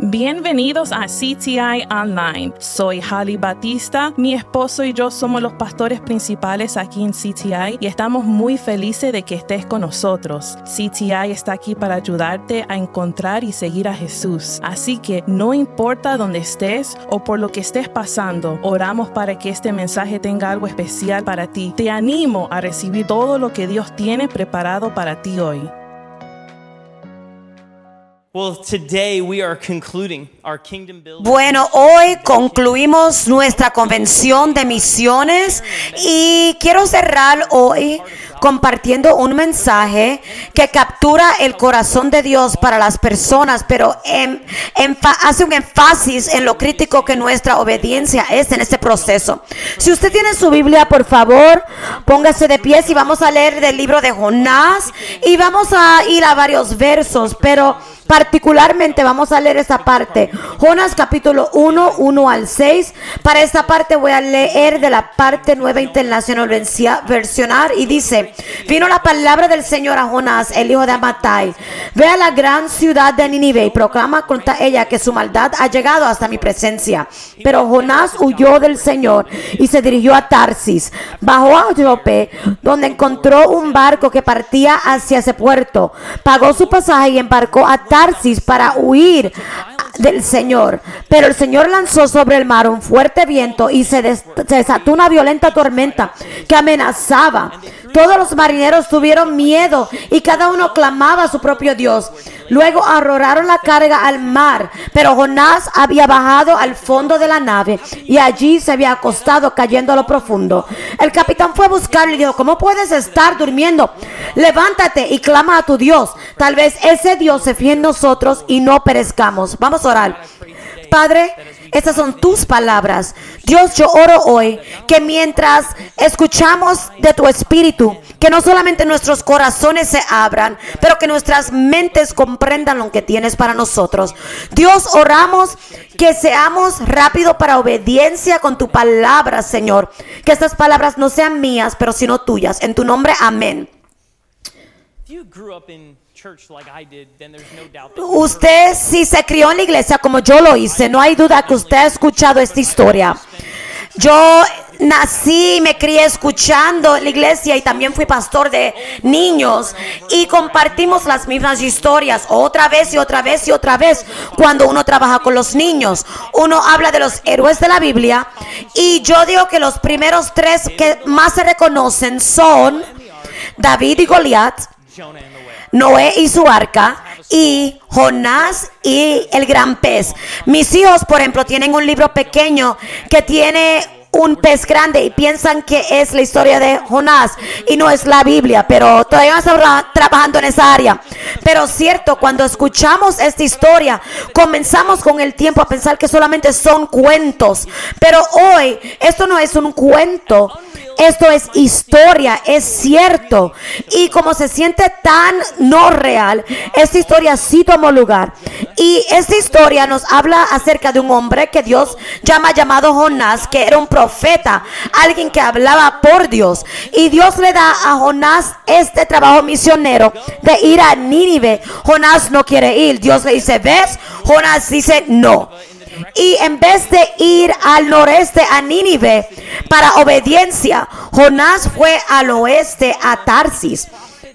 Bienvenidos a CTI Online. Soy Hali Batista. Mi esposo y yo somos los pastores principales aquí en CTI y estamos muy felices de que estés con nosotros. CTI está aquí para ayudarte a encontrar y seguir a Jesús. Así que no importa dónde estés o por lo que estés pasando, oramos para que este mensaje tenga algo especial para ti. Te animo a recibir todo lo que Dios tiene preparado para ti hoy. Bueno, hoy concluimos nuestra convención de misiones y quiero cerrar hoy compartiendo un mensaje que captura el corazón de Dios para las personas, pero hace un énfasis en lo crítico que nuestra obediencia es en este proceso. Si usted tiene su Biblia, por favor, póngase de pie y vamos a leer del libro de Jonás y vamos a ir a varios versos, pero particularmente vamos a leer esta parte, Jonás capítulo 1 al 6. Para esta parte voy a leer de la parte Nueva Internacional Versionar y dice: vino la palabra del Señor a Jonás, el hijo de Amittai. Ve a la gran ciudad de Nínive y proclama contra ella que su maldad ha llegado hasta mi presencia. Pero Jonás huyó del Señor y se dirigió a Tarsis. Bajó a Jope, donde encontró un barco que partía hacia ese puerto. Pagó su pasaje y embarcó a Tarsis para huir del Señor. Pero el Señor lanzó sobre el mar un fuerte viento y se desató una violenta tormenta que amenazaba. Todos los marineros tuvieron miedo y cada uno clamaba a su propio Dios. Luego arrojaron la carga al mar, pero Jonás había bajado al fondo de la nave y allí se había acostado cayendo a lo profundo. El capitán fue a buscarlo y dijo: ¿cómo puedes estar durmiendo? Levántate y clama a tu Dios. Tal vez ese Dios se fíe en nosotros y no perezcamos. Vamos a orar. Padre, estas son tus palabras. Dios, yo oro hoy que mientras escuchamos de tu espíritu, que no solamente nuestros corazones se abran, pero que nuestras mentes comprendan lo que tienes para nosotros. Dios, oramos que seamos rápidos para obediencia con tu palabra, Señor. Que estas palabras no sean mías, pero sino tuyas. En tu nombre, amén. Usted, si se crió en la iglesia como yo lo hice, no hay duda que usted ha escuchado esta historia. Yo nací y me crié escuchando en la iglesia y también fui pastor de niños y compartimos las mismas historias otra vez y otra vez y otra vez. Cuando uno trabaja con los niños, uno habla de los héroes de la Biblia y yo digo que los primeros tres que más se reconocen son David y Goliat, Noé y su arca, y Jonás y el gran pez. Mis hijos, por ejemplo, tienen un libro pequeño que tiene un pez grande y piensan que es la historia de Jonás y no es la Biblia, pero todavía estamos trabajando en esa área. Pero cierto, cuando escuchamos esta historia, comenzamos con el tiempo a pensar que solamente son cuentos, pero hoy esto no es un cuento. Esto es historia, es cierto. Y como se siente tan no real, esta historia sí tomó lugar. Y esta historia nos habla acerca de un hombre que Dios llamado Jonás, que era un profeta, alguien que hablaba por Dios. Y Dios le da a Jonás este trabajo misionero de ir a Nínive. Jonás no quiere ir. Dios le dice, ¿ves? Jonás dice, no. Y en vez de ir al noreste a Nínive para obediencia, Jonás fue al oeste a Tarsis.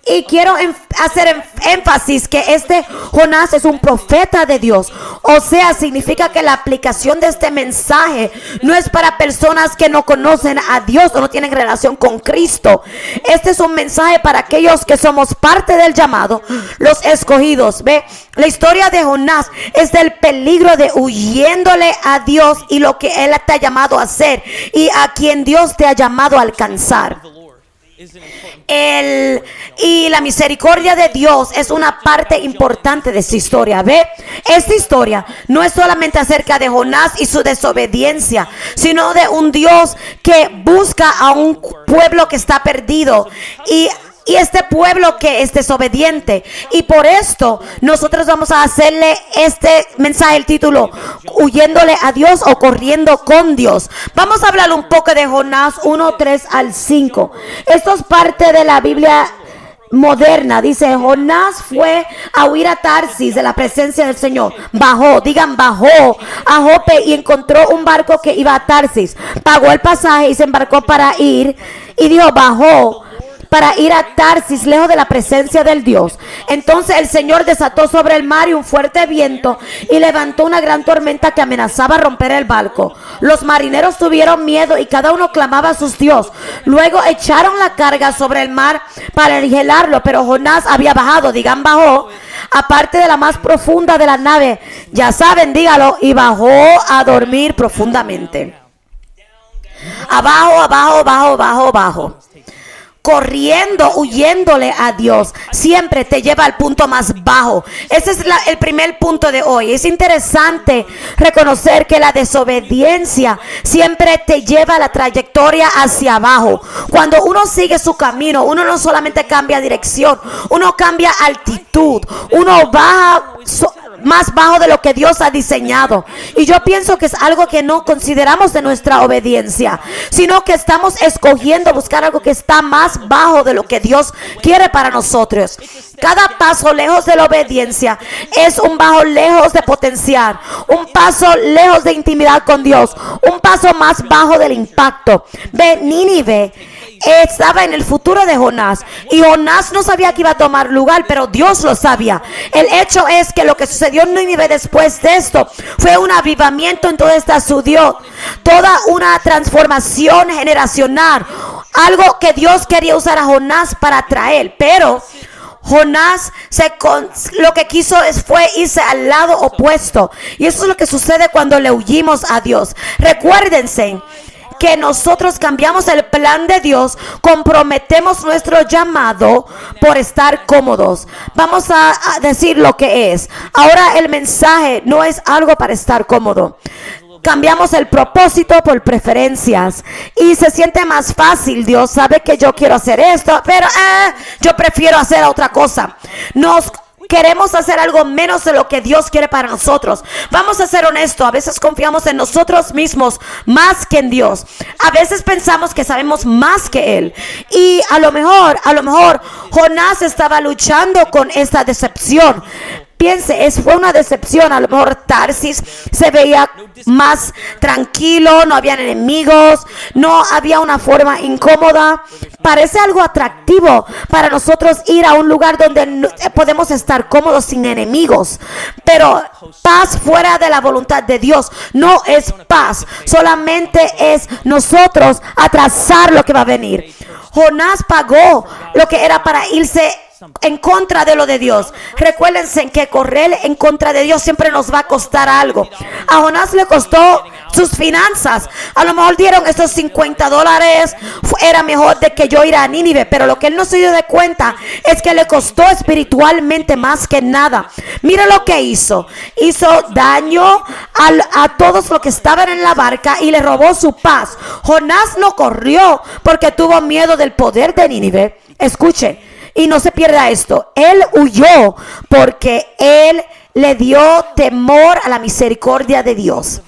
Y quiero hacer énfasis que este Jonás es un profeta de Dios. O sea, significa que la aplicación de este mensaje no es para personas que no conocen a Dios o no tienen relación con Cristo. Este es un mensaje para aquellos que somos parte del llamado, los escogidos. Ve, la historia de Jonás es del peligro de huyéndole a Dios y lo que Él te ha llamado a hacer y a quien Dios te ha llamado a alcanzar. Y la misericordia de Dios es una parte importante de esta historia. ¿Ve? Esta historia no es solamente acerca de Jonás y su desobediencia, sino de un Dios que busca a un pueblo que está perdido y este pueblo que es desobediente. Y por esto nosotros vamos a hacerle este mensaje, el título, huyéndole a Dios o corriendo con Dios. Vamos a hablar un poco de Jonás 1:3 al 5. Esto es parte de la Biblia moderna dice: Jonás fue a huir a Tarsis de la presencia del Señor. Bajó, digan bajó a Jope y encontró un barco que iba a Tarsis. Pagó el pasaje y se embarcó para ir. Y dijo: bajó para ir a Tarsis, lejos de la presencia del Dios. Entonces el Señor desató sobre el mar y un fuerte viento y levantó una gran tormenta que amenazaba romper el barco. Los marineros tuvieron miedo y cada uno clamaba a sus dios. Luego echaron la carga sobre el mar para aniquilarlo, pero Jonás había bajado, digan bajó, aparte de la más profunda de la nave, ya saben, dígalo, y bajó a dormir profundamente. Abajo, abajo, abajo, abajo, abajo. Corriendo, huyéndole a Dios, siempre te lleva al punto más bajo. Ese es el primer punto de hoy. Es interesante reconocer que la desobediencia siempre te lleva a la trayectoria hacia abajo. Cuando uno sigue su camino, uno no solamente cambia dirección, uno cambia altitud, uno baja más bajo de lo que Dios ha diseñado. Y yo pienso que es algo que no consideramos de nuestra obediencia, sino que estamos escogiendo buscar algo que está más bajo de lo que Dios quiere para nosotros. Cada paso lejos de la obediencia es un bajo lejos de potenciar, un paso lejos de intimidad con Dios, un paso más bajo del impacto. Ve, Nínive estaba en el futuro de Jonás y Jonás no sabía que iba a tomar lugar, pero Dios lo sabía. El hecho es que lo que sucedió en Nínive después de esto fue un avivamiento en toda esta ciudad, toda una transformación generacional, algo que Dios quería usar a Jonás para traer, pero Jonás lo que quiso fue irse al lado opuesto, y eso es lo que sucede cuando le huimos a Dios. Recuérdense que nosotros cambiamos el plan de Dios, comprometemos nuestro llamado por estar cómodos. Vamos a decir lo que es. Ahora el mensaje no es algo para estar cómodo. Cambiamos el propósito por preferencias y se siente más fácil. Dios sabe que yo quiero hacer esto, pero yo prefiero hacer otra cosa. Queremos hacer algo menos de lo que Dios quiere para nosotros. Vamos a ser honestos, a veces confiamos en nosotros mismos más que en Dios. A veces pensamos que sabemos más que Él. Y a lo mejor Jonás estaba luchando con esta decepción. Piense, fue una decepción. A lo mejor Tarsis se veía más tranquilo, no habían enemigos, no había una forma incómoda. Parece algo atractivo para nosotros ir a un lugar donde podemos estar cómodos sin enemigos. Pero paz fuera de la voluntad de Dios no es paz, solamente es nosotros atrasar lo que va a venir. Jonás pagó lo que era para irse en contra de lo de Dios. Recuérdense que correr en contra de Dios siempre nos va a costar algo. A Jonás le costó sus finanzas. A lo mejor dieron esos $50. Era mejor de que yo ir a Nínive, pero lo que él no se dio de cuenta es que le costó espiritualmente más que nada. Mira lo que hizo. Hizo daño a todos los que estaban en la barca y le robó su paz. Jonás no corrió porque tuvo miedo del poder de Nínive. Escuche, y no se pierda esto. Él huyó porque él le dio temor a la misericordia de Dios.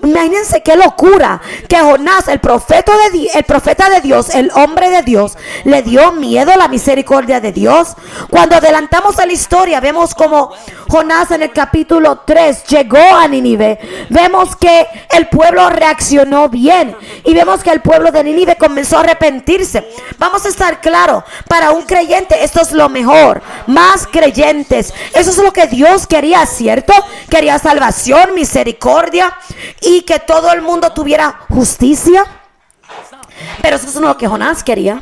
Imagínense qué locura que Jonás, el profeta de Dios, el hombre de Dios, le dio miedo a la misericordia de Dios. Cuando adelantamos a la historia, vemos como Jonás en el capítulo 3 llegó a Nínive. Vemos que el pueblo reaccionó bien y vemos que el pueblo de Nínive comenzó a arrepentirse. Vamos a estar claros, para un creyente esto es lo mejor, más creyentes. Eso es lo que Dios quería, ¿cierto? Quería salvación, misericordia y que todo el mundo tuviera justicia. Pero eso no es lo que Jonás quería.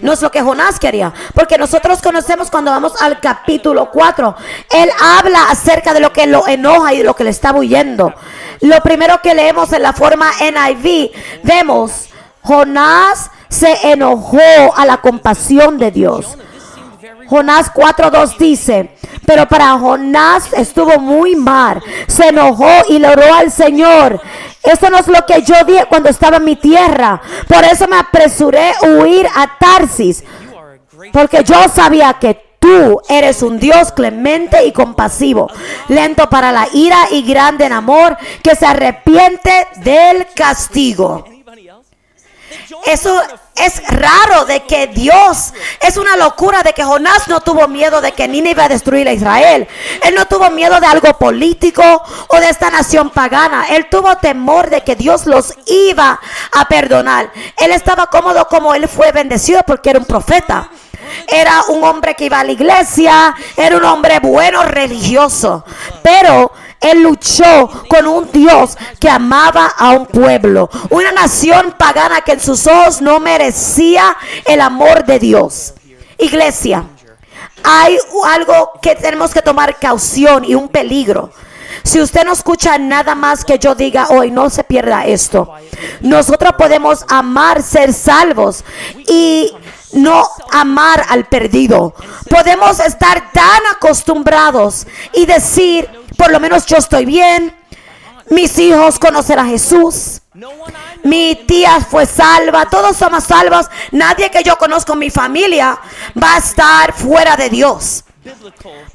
No es lo que Jonás quería. Porque nosotros conocemos cuando vamos al capítulo 4. Él habla acerca de lo que lo enoja y de lo que le está huyendo. Lo primero que leemos en la forma NIV, vemos Jonás se enojó a la compasión de Dios. Jonás 4:2 dice: pero para Jonás estuvo muy mal, se enojó y le oró al Señor. Eso no es lo que yo dije cuando estaba en mi tierra. Por eso me apresuré a huir a Tarsis, porque yo sabía que tú eres un Dios clemente y compasivo, lento para la ira y grande en amor, que se arrepiente del castigo. Eso Es raro de que Dios, es una locura de que Jonás no tuvo miedo de que Nínive iba a destruir a Israel. Él no tuvo miedo de algo político o de esta nación pagana. Él tuvo temor de que Dios los iba a perdonar. Él estaba cómodo como él fue bendecido porque era un profeta. Era un hombre que iba a la iglesia, era un hombre bueno, religioso, pero él luchó con un Dios que amaba a un pueblo, una nación pagana que en sus ojos no merecía el amor de Dios. Iglesia, hay algo que tenemos que tomar caución y un peligro. Si usted no escucha nada más que yo diga hoy, no se pierda esto. Nosotros podemos amar ser salvos y no amar al perdido. Podemos estar tan acostumbrados y decir, por lo menos yo estoy bien, mis hijos conocen a Jesús, mi tía fue salva, todos somos salvos, nadie que yo conozco en mi familia va a estar fuera de Dios.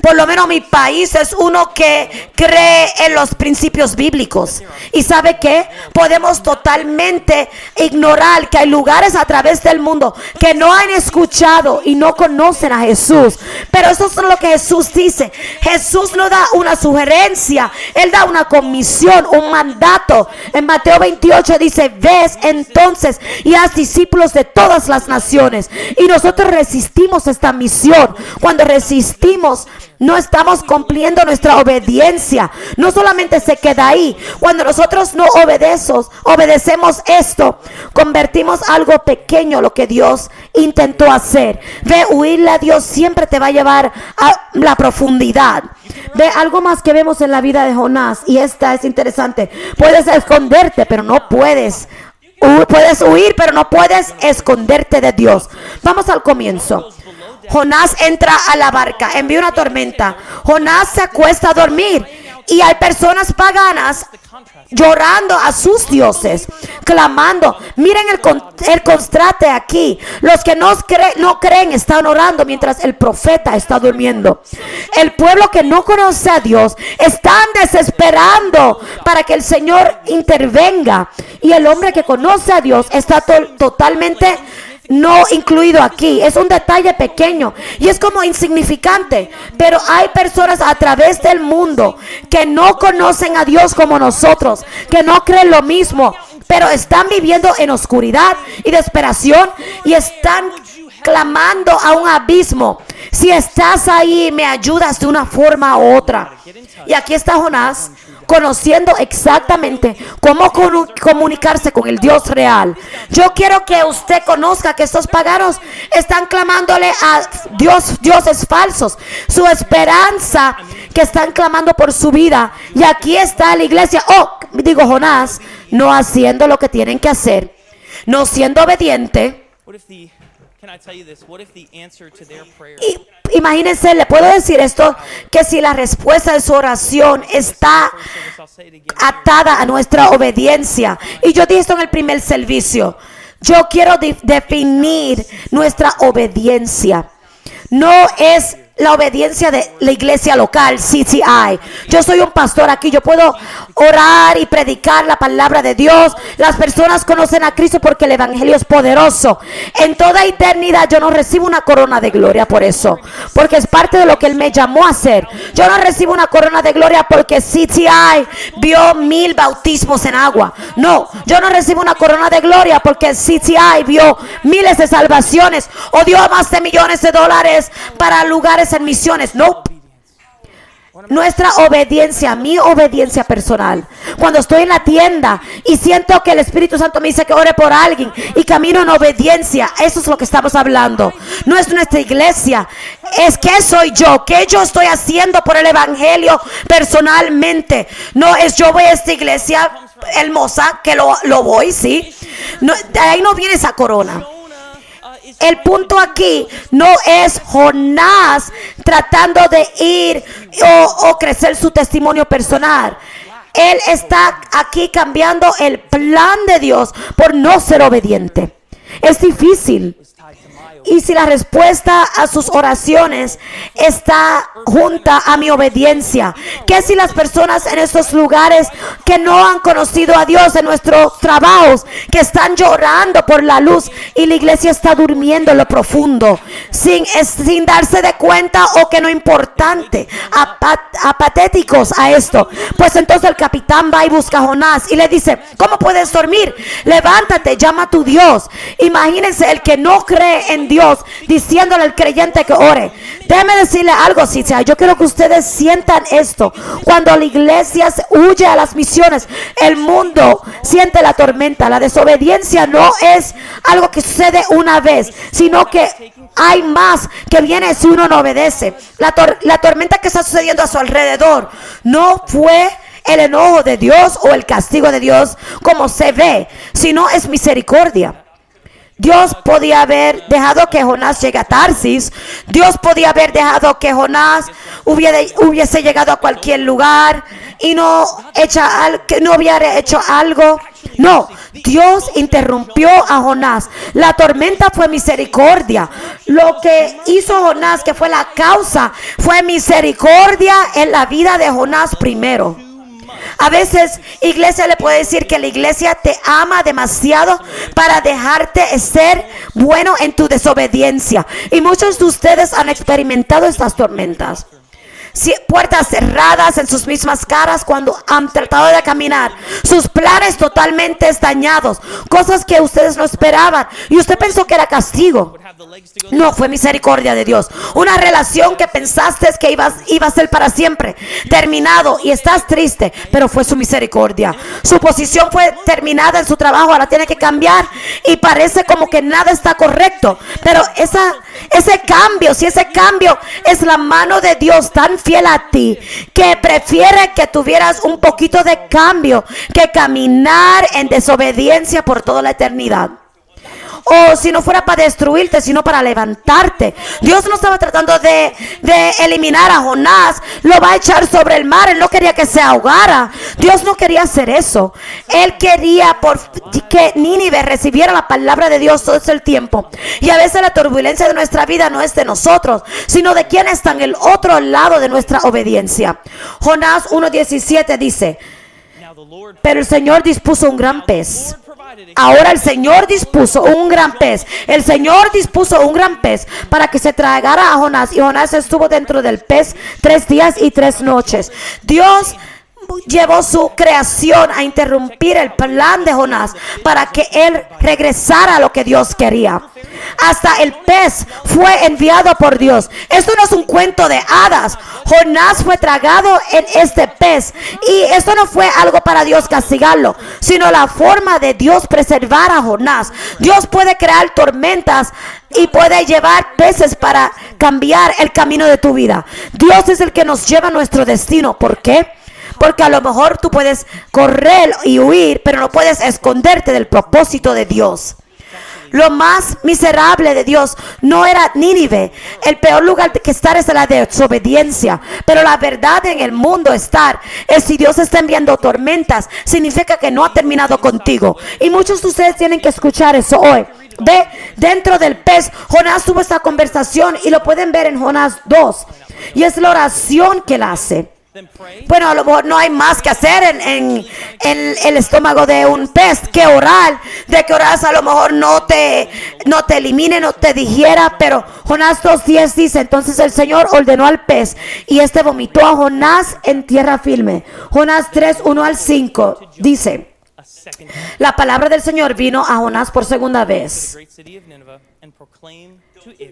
Por lo menos mi país es uno que cree en los principios bíblicos. ¿Y sabe qué? Podemos totalmente ignorar que hay lugares a través del mundo que no han escuchado y no conocen a Jesús. Pero eso es lo que Jesús dice. Jesús no da una sugerencia, Él da una comisión, un mandato. En Mateo 28 dice, ves entonces y haz discípulos de todas las naciones. Y nosotros resistimos esta misión. Cuando resistimos, no estamos cumpliendo nuestra obediencia. No solamente se queda ahí. Cuando nosotros no obedecemos esto, convertimos algo pequeño lo que Dios intentó hacer. Ve, huirle a Dios siempre te va a llevar a la profundidad. Ve, algo más que vemos en la vida de Jonás, y esta es interesante. Puedes esconderte, pero no puedes. Puedes huir, pero no puedes esconderte de Dios. Vamos al comienzo. Jonás entra a la barca, envía una tormenta. Jonás se acuesta a dormir y hay personas paganas llorando a sus dioses, clamando. Miren el contraste aquí. Los que no creen están orando mientras el profeta está durmiendo. El pueblo que no conoce a Dios están desesperando para que el Señor intervenga. Y el hombre que conoce a Dios está totalmente no incluido aquí. Es un detalle pequeño y es como insignificante, pero hay personas a través del mundo que no conocen a Dios como nosotros, que no creen lo mismo, pero están viviendo en oscuridad y desesperación y están clamando a un abismo. Si estás ahí, me ayudas de una forma u otra. Y aquí está Jonás, conociendo exactamente cómo comunicarse con el Dios real. Yo quiero que usted conozca que estos paganos están clamándole a dioses falsos, su esperanza, que están clamando por su vida. Y aquí está la iglesia, Jonás, no haciendo lo que tienen que hacer, no siendo obediente. Y imagínense, le puedo decir esto, que si la respuesta de su oración está atada a nuestra obediencia. Y yo dije esto en el primer servicio. Yo quiero definir nuestra obediencia. No es la obediencia de la iglesia local, CTI. Yo soy un pastor aquí, yo puedo orar y predicar la palabra de Dios. Las personas conocen a Cristo porque el evangelio es poderoso. En toda eternidad yo no recibo una corona de gloria por eso, porque es parte de lo que Él me llamó a hacer. Yo no recibo una corona de gloria porque CTI vio 1000 bautismos en agua. No, yo no recibo una corona de gloria porque CTI vio miles de salvaciones o dio más de millones de dólares para lugares en misiones. No. Nuestra obediencia, mi obediencia personal, cuando estoy en la tienda y siento que el Espíritu Santo me dice que ore por alguien y camino en obediencia, eso es lo que estamos hablando. No es nuestra iglesia, es que soy yo, que yo estoy haciendo por el evangelio personalmente. No es yo voy a esta iglesia hermosa, que lo voy, sí, no, de ahí no viene esa corona. El punto aquí no es Jonás tratando de ir o crecer su testimonio personal. Él está aquí cambiando el plan de Dios por no ser obediente. Es difícil. Y si la respuesta a sus oraciones está junta a mi obediencia, ¿qué si las personas en estos lugares que no han conocido a Dios, en nuestros trabajos, que están llorando por la luz y la iglesia está durmiendo en lo profundo, sin darse de cuenta o que no importante, apatéticos a esto? Pues entonces el capitán va y busca a Jonás y le dice: ¿cómo puedes dormir? Levántate, llama a tu Dios. Imagínense el que no cree en Dios diciéndole al creyente que ore. Déjeme decirle algo, Citia. Yo quiero que ustedes sientan esto. Cuando la iglesia huye a las misiones, el mundo siente la tormenta. La desobediencia no es algo que sucede una vez, sino que hay más que viene si uno no obedece. La tormenta que está sucediendo a su alrededor no fue el enojo de Dios o el castigo de Dios como se ve, sino es misericordia. Dios podía haber dejado que Jonás llegue a Tarsis. Dios podía haber dejado que Jonás hubiese llegado a cualquier lugar y no hubiera hecho algo. No, Dios interrumpió a Jonás. La tormenta fue misericordia. Lo que hizo Jonás, que fue la causa, fue misericordia en la vida de Jonás primero. A veces iglesia le puede decir que la iglesia te ama demasiado para dejarte ser bueno en tu desobediencia. Y muchos de ustedes han experimentado estas tormentas. Puertas cerradas en sus mismas caras cuando han tratado de caminar, sus planes totalmente dañados, cosas que ustedes no esperaban y usted pensó que era castigo. No, fue misericordia de Dios. Una relación que pensaste que iba a ser para siempre, terminado y estás triste, pero fue su misericordia. Su posición fue terminada en su trabajo, ahora tiene que cambiar y parece como que nada está correcto, pero ese cambio, si ese cambio es la mano de Dios tan fiel a ti, que prefiere que tuvieras un poquito de cambio que caminar en desobediencia por toda la eternidad. O si no fuera para destruirte, sino para levantarte. Dios no estaba tratando de eliminar a Jonás, lo va a echar sobre el mar. Él no quería que se ahogara. Dios no quería hacer eso. Él quería que Nínive recibiera la palabra de Dios todo el tiempo. Y a veces la turbulencia de nuestra vida no es de nosotros, sino de quien está en el otro lado de nuestra obediencia. Jonás 1:17 dice: pero el Señor dispuso un gran pez. Ahora el Señor dispuso un gran pez. El Señor dispuso un gran pez para que se tragara a Jonás. Y Jonás estuvo dentro del pez 3 días y 3 noches. Dios llevó su creación a interrumpir el plan de Jonás para que él regresara a lo que Dios quería. Hasta el pez fue enviado por Dios. Esto no es un cuento de hadas. Jonás fue tragado en este pez. Y esto no fue algo para Dios castigarlo, sino la forma de Dios preservar a Jonás. Dios puede crear tormentas y puede llevar peces para cambiar el camino de tu vida. Dios es el que nos lleva a nuestro destino. ¿Por qué? Porque a lo mejor tú puedes correr y huir, pero no puedes esconderte del propósito de Dios. Lo más miserable de Dios no era Nínive. El peor lugar que estar es la desobediencia. Pero la verdad en el mundo es si Dios está enviando tormentas, significa que no ha terminado contigo. Y muchos de ustedes tienen que escuchar eso hoy. Ve, dentro del pez, Jonás tuvo esta conversación y lo pueden ver en Jonás 2. Y es la oración que él hace. Bueno, a lo mejor no hay más que hacer en el estómago de un pez que orar. De que orar a lo mejor no te elimine, no te digiera. Pero Jonás 2:10 dice: entonces el Señor ordenó al pez y este vomitó a Jonás en tierra firme. Jonás 3:1-5 dice: la palabra del Señor vino a Jonás por segunda vez.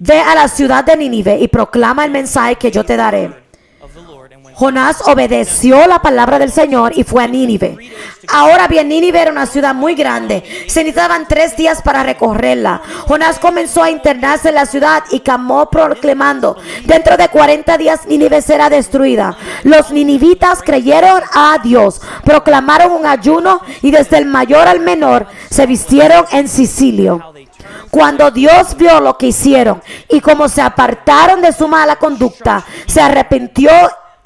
Ve a la ciudad de Nínive y proclama el mensaje que yo te daré. Jonás obedeció la palabra del Señor y fue a Nínive. Ahora bien, Nínive era una ciudad muy grande. Se necesitaban 3 días para recorrerla. Jonás comenzó a internarse en la ciudad y clamó proclamando: dentro de 40 días Nínive será destruida. Los ninivitas creyeron a Dios, proclamaron un ayuno y desde el mayor al menor se vistieron en silicio. Cuando Dios vio lo que hicieron y cómo se apartaron de su mala conducta, se arrepintió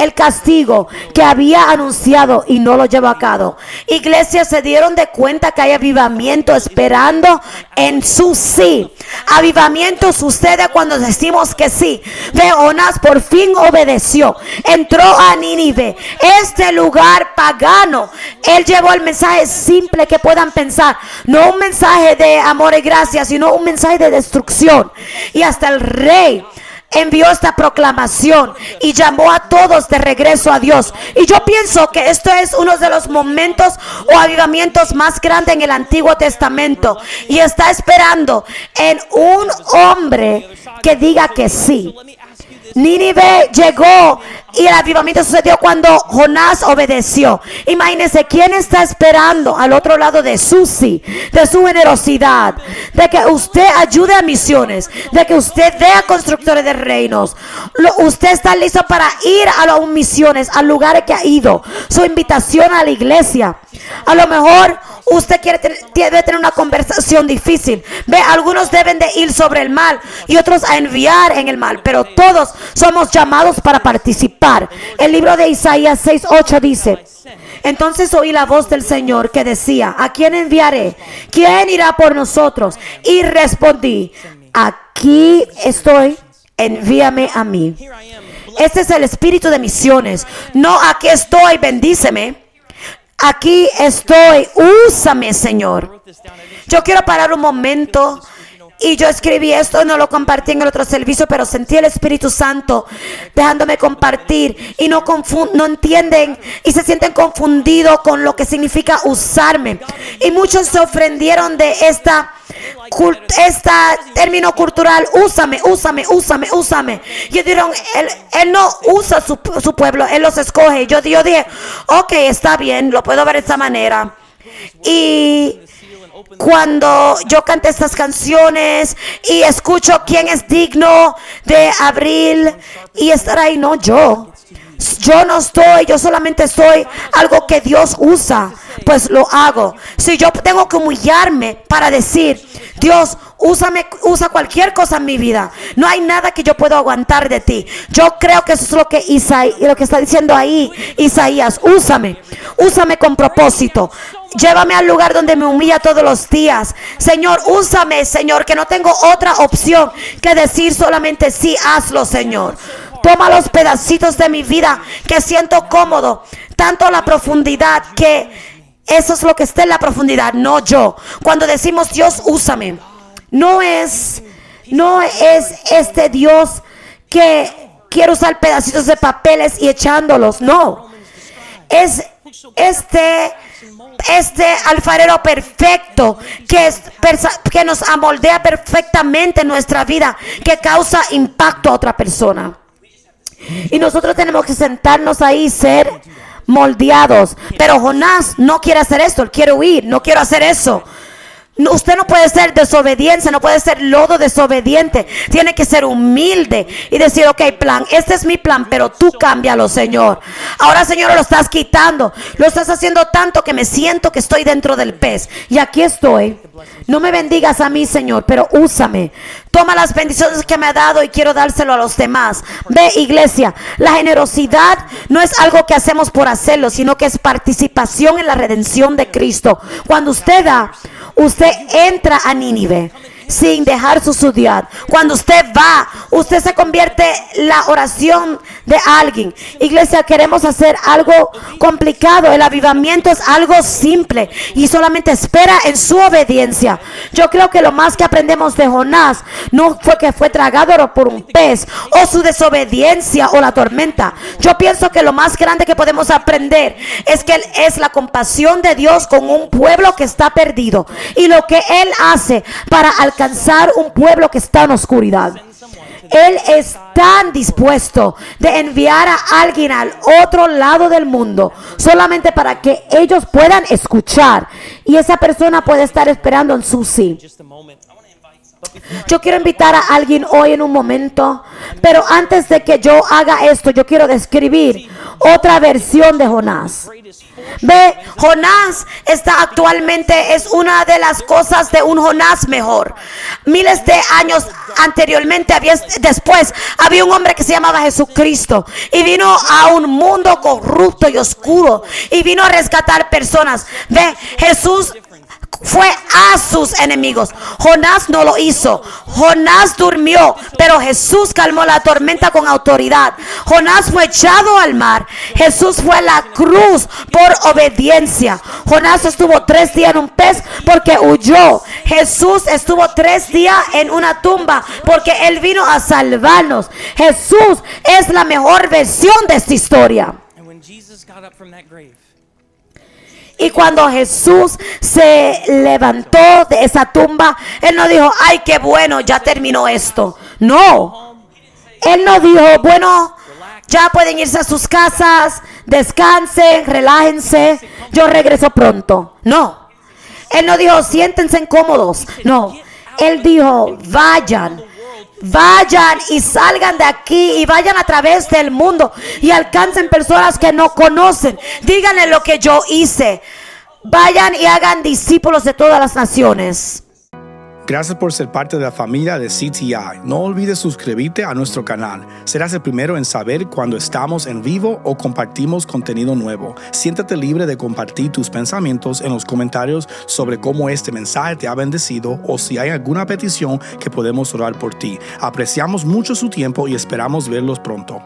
el castigo que había anunciado y no lo llevó a cabo. Iglesia, se dieron de cuenta que hay avivamiento esperando en su sí. Avivamiento sucede cuando decimos que sí. Ve, Jonás por fin obedeció, entró a Nínive, este lugar pagano. Él llevó el mensaje simple que puedan pensar, no un mensaje de amor y gracia, sino un mensaje de destrucción. Y hasta el rey envió esta proclamación y llamó a todos de regreso a Dios. Y yo pienso que esto es uno de los momentos o avivamientos más grandes en el Antiguo Testamento, y está esperando en un hombre que diga que sí. Nínive llegó y el avivamiento sucedió cuando Jonás obedeció. Imagínense quién está esperando al otro lado de su sí, de su generosidad, de que usted ayude a misiones, de que usted dé a constructores de reinos. Usted está listo para ir a las misiones, a lugares que ha ido. Su invitación a la iglesia. A lo mejor usted debe tener una conversación difícil. Ve, algunos deben de ir sobre el mal y otros a enviar en el mal, pero todos somos llamados para participar. El libro de Isaías 6:8 dice: entonces oí la voz del Señor que decía, ¿a quién enviaré? ¿Quién irá por nosotros? Y respondí, aquí estoy, envíame a mí. Este es el espíritu de misiones. No, aquí estoy, bendíceme. Aquí estoy, úsame, Señor. Yo quiero parar un momento. Y yo escribí esto, no lo compartí en el otro servicio, pero sentí el Espíritu Santo dejándome compartir. Y no entienden y se sienten confundidos con lo que significa usarme. Y muchos se ofendieron de esta término cultural, úsame. Y dijeron, él no usa su pueblo, él los escoge. Y yo dije, ok, está bien, lo puedo ver de esta manera. Y cuando yo canté estas canciones y escucho quién es digno de abrir y estar ahí, no, yo no estoy, yo solamente soy algo que Dios usa, pues lo hago. Si yo tengo que humillarme para decir, Dios, usa cualquier cosa en mi vida, no hay nada que yo pueda aguantar de ti. Yo creo que eso es lo que está diciendo ahí Isaías, úsame con propósito. Llévame al lugar donde me humilla todos los días. Señor, úsame, Señor, que no tengo otra opción que decir solamente sí, hazlo, Señor. Toma los pedacitos de mi vida que siento cómodo, tanto la profundidad, que eso es lo que está en la profundidad, no yo. Cuando decimos Dios, úsame, no es este Dios que quiere usar pedacitos de papeles y echándolos, no. Es este alfarero perfecto que nos amoldea perfectamente en nuestra vida, que causa impacto a otra persona. Y nosotros tenemos que sentarnos ahí y ser moldeados. Pero Jonás no quiere hacer esto, él quiere huir, no quiero hacer eso. No, usted no puede ser desobediencia, no puede ser lodo desobediente. Tiene que ser humilde y decir, ok, plan, este es mi plan, pero tú cámbialo, Señor. Ahora, Señor, lo estás quitando, lo estás haciendo tanto que me siento que estoy dentro del pez. Y aquí estoy. No me bendigas a mí, Señor, pero úsame. Toma las bendiciones que me ha dado y quiero dárselo a los demás. Ve, iglesia, la generosidad no es algo que hacemos por hacerlo, sino que es participación en la redención de Cristo. Cuando usted da, usted entra a Nínive sin dejar su ciudad. Cuando usted va, usted se convierte en la oración de alguien. Iglesia, queremos hacer algo complicado. El avivamiento es algo simple y solamente espera en su obediencia. Yo creo que lo más que aprendemos de Jonás no fue que fue tragado por un pez o su desobediencia o la tormenta. Yo pienso que lo más grande que podemos aprender es que es la compasión de Dios con un pueblo que está perdido y lo que Él hace para alcanzar un pueblo que está en oscuridad. Él es tan dispuesto de enviar a alguien al otro lado del mundo solamente para que ellos puedan escuchar y esa persona puede estar esperando en su sí. Yo quiero invitar a alguien hoy en un momento, pero antes de que yo haga esto, yo quiero describir otra versión de Jonás. Ve, Jonás está actualmente, es una de las cosas de un Jonás mejor. Miles de años anteriormente, después, había un hombre que se llamaba Jesucristo y vino a un mundo corrupto y oscuro y vino a rescatar personas. Ve, Jesús fue a sus enemigos. Jonás no lo hizo. Jonás durmió, pero Jesús calmó la tormenta con autoridad. Jonás fue echado al mar. Jesús fue a la cruz por obediencia. Jonás estuvo 3 días en un pez porque huyó. Jesús estuvo 3 días en una tumba porque Él vino a salvarnos. Jesús es la mejor versión de esta historia. Y cuando Jesús se levantó de esa tumba, Él no dijo, ay, qué bueno, ya terminó esto. No. Él no dijo, bueno, ya pueden irse a sus casas, descansen, relájense, yo regreso pronto. No. Él no dijo, siéntense incómodos. No. Él dijo, vayan y salgan de aquí y vayan a través del mundo y alcancen personas que no conocen. Díganle lo que yo hice. Vayan y hagan discípulos de todas las naciones. Gracias por ser parte de la familia de CTI. No olvides suscribirte a nuestro canal. Serás el primero en saber cuando estamos en vivo o compartimos contenido nuevo. Siéntate libre de compartir tus pensamientos en los comentarios sobre cómo este mensaje te ha bendecido o si hay alguna petición que podemos orar por ti. Apreciamos mucho su tiempo y esperamos verlos pronto.